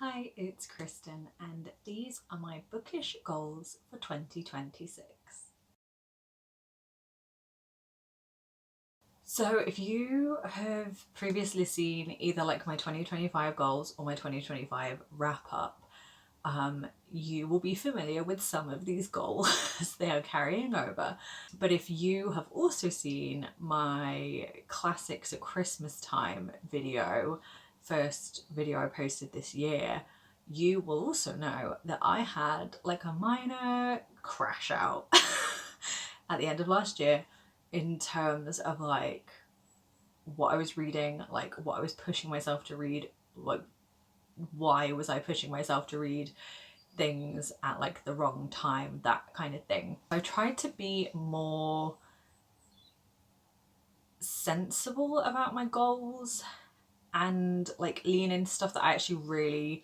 Hi, it's Kristen, and these are my bookish goals for 2026. So, if you have previously seen either like my 2025 goals or my 2025 wrap up, you will be familiar with some of these goals as they are carrying over. But if you have also seen my classics at Christmas time video, first video I posted this year, you will also know that I had like a minor crash out at the end of last year in terms of like what I was reading, like what I was pushing myself to read, like why was I pushing myself to read things at like the wrong time, that kind of thing. I tried to be more sensible about my goals and like lean into stuff that I actually really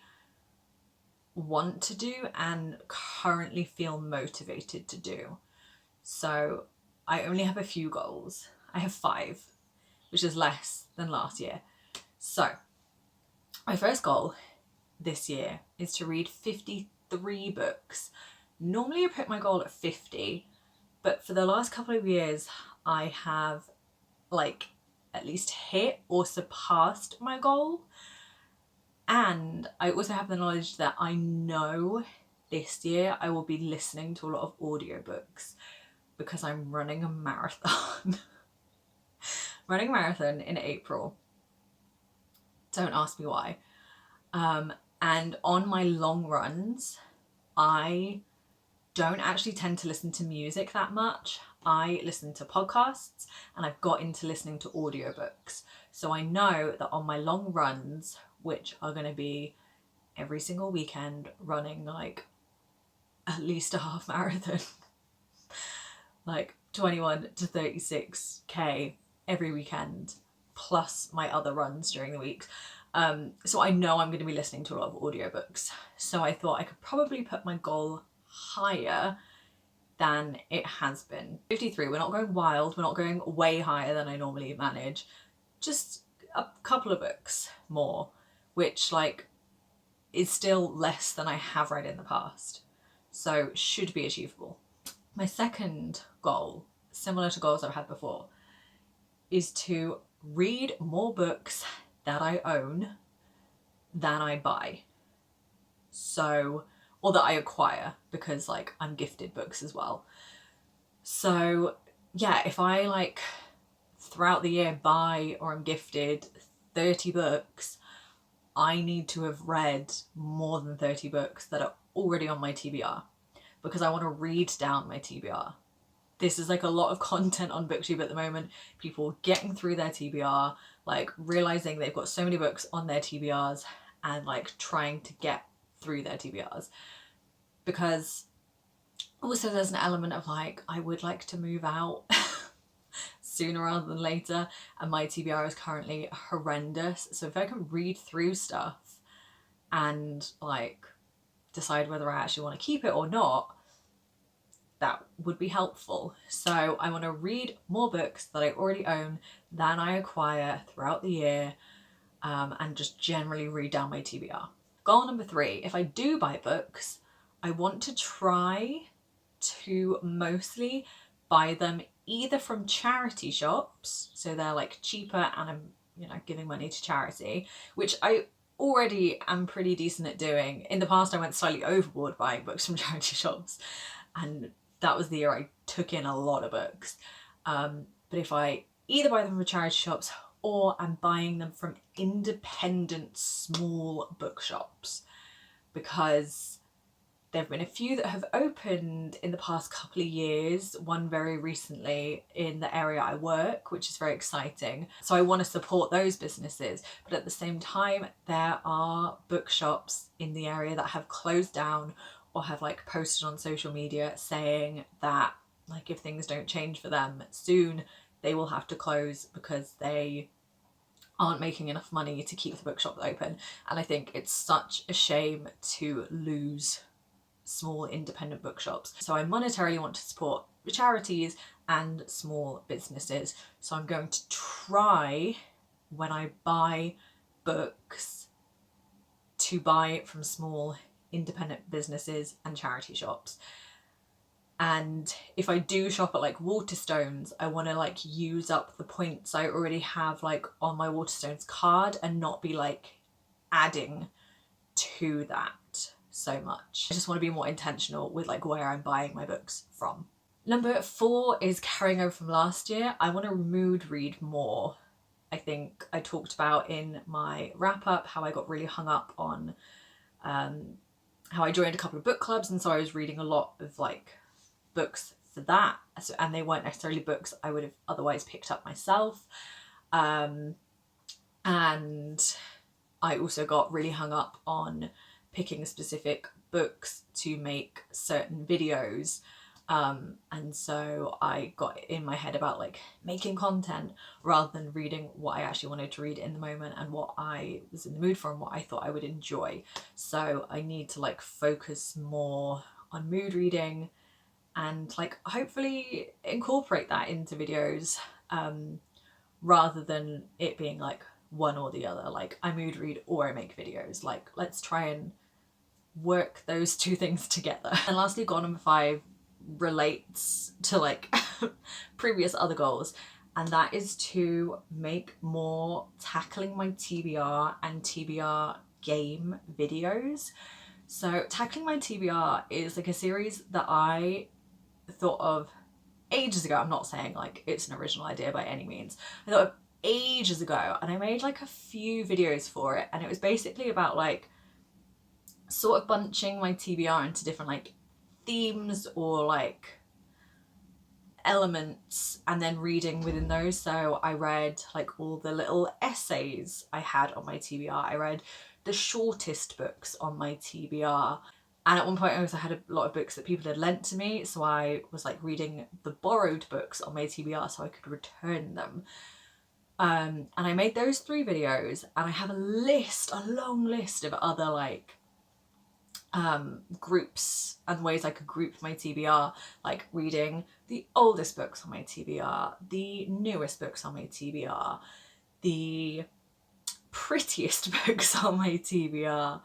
want to do and currently feel motivated to do. So I only have a few goals. I have 5, which is less than last year. So my first goal this year is to read 53 books. Normally I put my goal at 50, but for the last couple of years I have like at least hit or surpassed my goal. And I also have the knowledge that I know this year I will be listening to a lot of audiobooks because I'm running a marathon. Running a marathon in April. Don't ask me why. And on my long runs, I don't actually tend to listen to music that much. I listen to podcasts and I've got into listening to audiobooks. So I know that on my long runs, which are going to be every single weekend, running like at least a half marathon, like 21 to 36k every weekend, plus my other runs during the week. So I know I'm going to be listening to a lot of audiobooks. So I thought I could probably put my goal higher than it has been. 53, we're not going wild, we're not going way higher than I normally manage, just a couple of books more, which like is still less than I have read in the past, so should be achievable. My second goal, similar to goals I've had before, is to read more books that I own than I buy. So, or that I acquire, because like I'm gifted books as well. So yeah, if I like throughout the year buy or I'm gifted 30 books, I need to have read more than 30 books that are already on my TBR because I want to read down my TBR. This is like a lot of content on BookTube at the moment. People getting through their TBR, like realizing they've got so many books on their TBRs and like trying to get through their TBRs. Because also there's an element of like, I would like to move out sooner rather than later, and my TBR is currently horrendous. So if I can read through stuff and like decide whether I actually want to keep it or not, that would be helpful. So I want to read more books that I already own than I acquire throughout the year, and just generally read down my TBR. Goal number 3, if I do buy books, I want to try to mostly buy them either from charity shops, so they're like cheaper and I'm giving money to charity, which I already am pretty decent at doing. In the past I went slightly overboard buying books from charity shops, and that was the year I took in a lot of books. But if I either buy them from charity shops or I'm buying them from independent small bookshops, because there have been a few that have opened in the past couple of years, one very recently in the area I work, which is very exciting. So I want to support those businesses. But at the same time, there are bookshops in the area that have closed down or have like posted on social media saying that like if things don't change for them soon, they will have to close because they aren't making enough money to keep the bookshop open. And I think it's such a shame to lose small independent bookshops. So I monetarily want to support charities and small businesses. So I'm going to try, when I buy books, to buy from small independent businesses and charity shops. And if I do shop at like Waterstones, I want to like use up the points I already have like on my Waterstones card and not be like adding to that so much. I just want to be more intentional with like where I'm buying my books from. Number 4 is carrying over from last year. I want to mood read more. I think I talked about in my wrap up how I got really hung up on how I joined a couple of book clubs, and so I was reading a lot of like books for that, and they weren't necessarily books I would have otherwise picked up myself. And I also got really hung up on picking specific books to make certain videos. And so I got in my head about like making content rather than reading what I actually wanted to read in the moment and what I was in the mood for and what I thought I would enjoy. So I need to like focus more on mood reading and like hopefully incorporate that into videos, rather than it being like one or the other. Like I mood read or I make videos. Like let's try and work those two things together. And lastly, goal number 5 relates to like previous other goals, and that is to make more tackling my TBR and TBR game videos. So tackling my TBR is like a series that I thought of ages ago. I'm not saying like it's an original idea by any means. I thought of ages ago and I made like a few videos for it, and it was basically about like sort of bunching my TBR into different like themes or like elements and then reading within those. So I read like all the little essays I had on my TBR. I read the shortest books on my TBR. And at one point I also had a lot of books that people had lent to me, so I was like reading the borrowed books on my TBR so I could return them. And I made those 3 videos, and I have a long list of other like groups and ways I could group my TBR, like reading the oldest books on my TBR, the newest books on my TBR, the prettiest books on my TBR,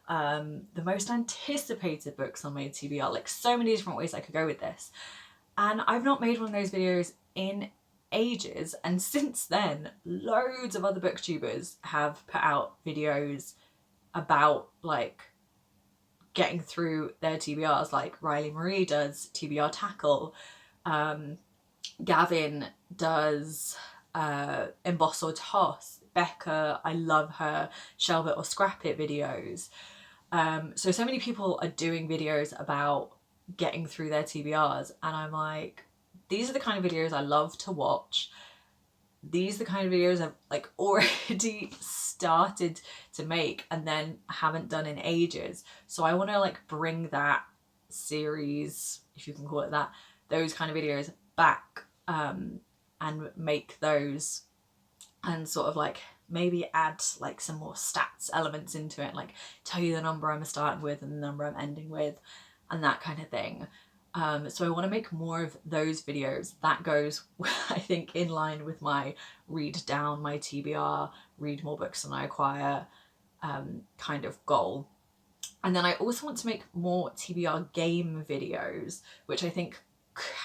the most anticipated books on my TBR, like so many different ways I could go with this. And I've not made one of those videos in ages, and since then loads of other booktubers have put out videos about like getting through their TBRs, like Riley Marie does TBR Tackle, Gavin does Emboss or Toss, Becca, I love her Shelve It or Scrap It videos. So many people are doing videos about getting through their TBRs, and I'm like, these are the kind of videos I love to watch. These are the kind of videos I've like already started to make and then haven't done in ages. So I want to like bring that series, if you can call it that, those kind of videos back, and make those and sort of like maybe add like some more stats elements into it, like tell you the number I'm starting with and the number I'm ending with and that kind of thing. So I want to make more of those videos. That goes, I think, in line with my read down my TBR, read more books than I acquire kind of goal. And then I also want to make more TBR game videos, which I think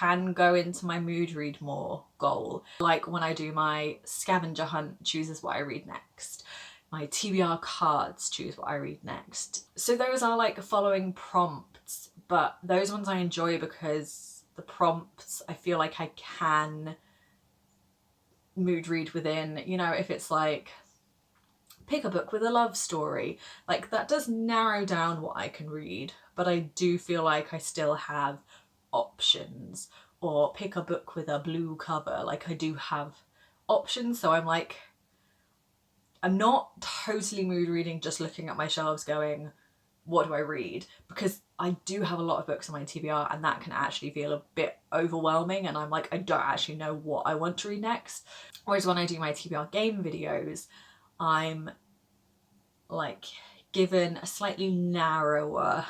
can go into my mood read more goal. Like when I do my scavenger hunt, chooses what I read next. My TBR cards, choose what I read next. So those are like following prompts, but those ones I enjoy because the prompts I feel like I can mood read within. You know, if it's like pick a book with a love story, like that does narrow down what I can read, but I do feel like I still have options. Or pick a book with a blue cover, like I do have options. So I'm like, I'm not totally mood reading just looking at my shelves going, what do I read? Because I do have a lot of books on my TBR and that can actually feel a bit overwhelming, and I'm like, I don't actually know what I want to read next. Whereas when I do my TBR game videos, I'm like given a slightly narrower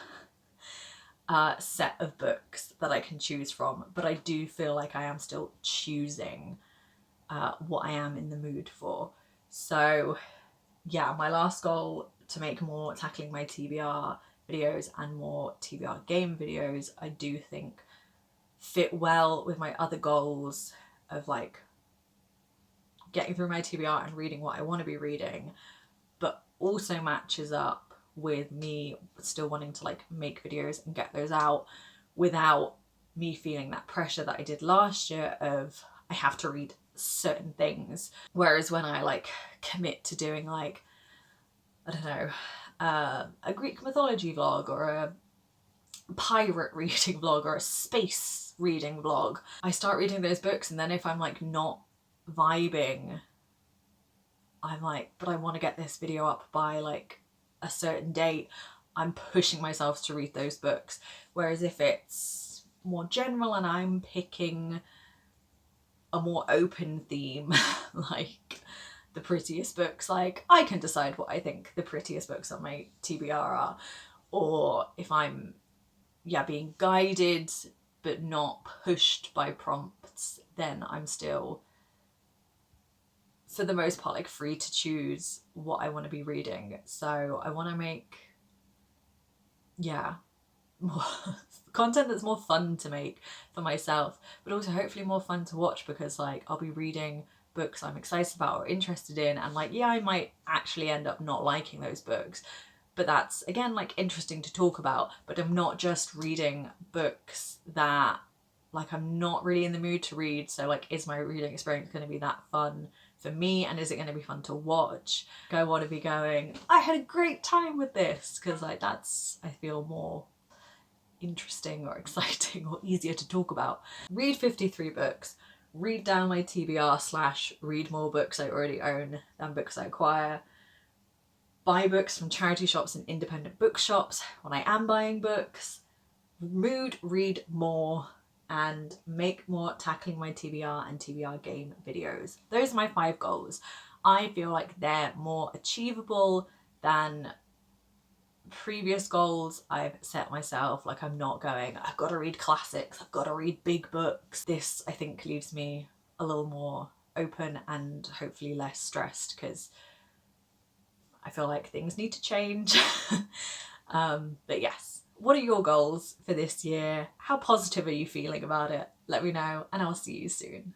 set of books that I can choose from, but I do feel like I am still choosing what I am in the mood for. So yeah, my last goal to make more tackling my TBR videos and more TBR game videos, I do think fit well with my other goals of like getting through my TBR and reading what I want to be reading, but also matches up with me still wanting to like make videos and get those out without me feeling that pressure that I did last year of I have to read certain things. Whereas when I like commit to doing like, I don't know, a Greek mythology vlog or a pirate reading vlog or a space reading vlog, I start reading those books, and then if I'm like not vibing, I'm like, but I want to get this video up by like a certain date, I'm pushing myself to read those books. Whereas if it's more general and I'm picking a more open theme, like the prettiest books, like I can decide what I think the prettiest books on my TBR are. Or if I'm being guided but not pushed by prompts, then I'm still, for the most part, like free to choose what I want to be reading. So I want to make more content that's more fun to make for myself, but also hopefully more fun to watch, because like I'll be reading books I'm excited about or interested in, and like I might actually end up not liking those books, but that's again like interesting to talk about. But I'm not just reading books that like I'm not really in the mood to read, so like is my reading experience going to be that fun for me, and is it going to be fun to watch? I want to be going, I had a great time with this, because like that's, I feel, more interesting or exciting or easier to talk about. Read 53 books, read down my TBR / read more books I already own than books I acquire, buy books from charity shops and independent bookshops when I am buying books, read more, and make more tackling my TBR and TBR game videos. Those are my 5 goals. I feel like they're more achievable than previous goals I've set myself. Like I'm not going, I've got to read classics, I've got to read big books. This, I think, leaves me a little more open and hopefully less stressed, because I feel like things need to change. But yes. What are your goals for this year? How positive are you feeling about it? Let me know, and I'll see you soon.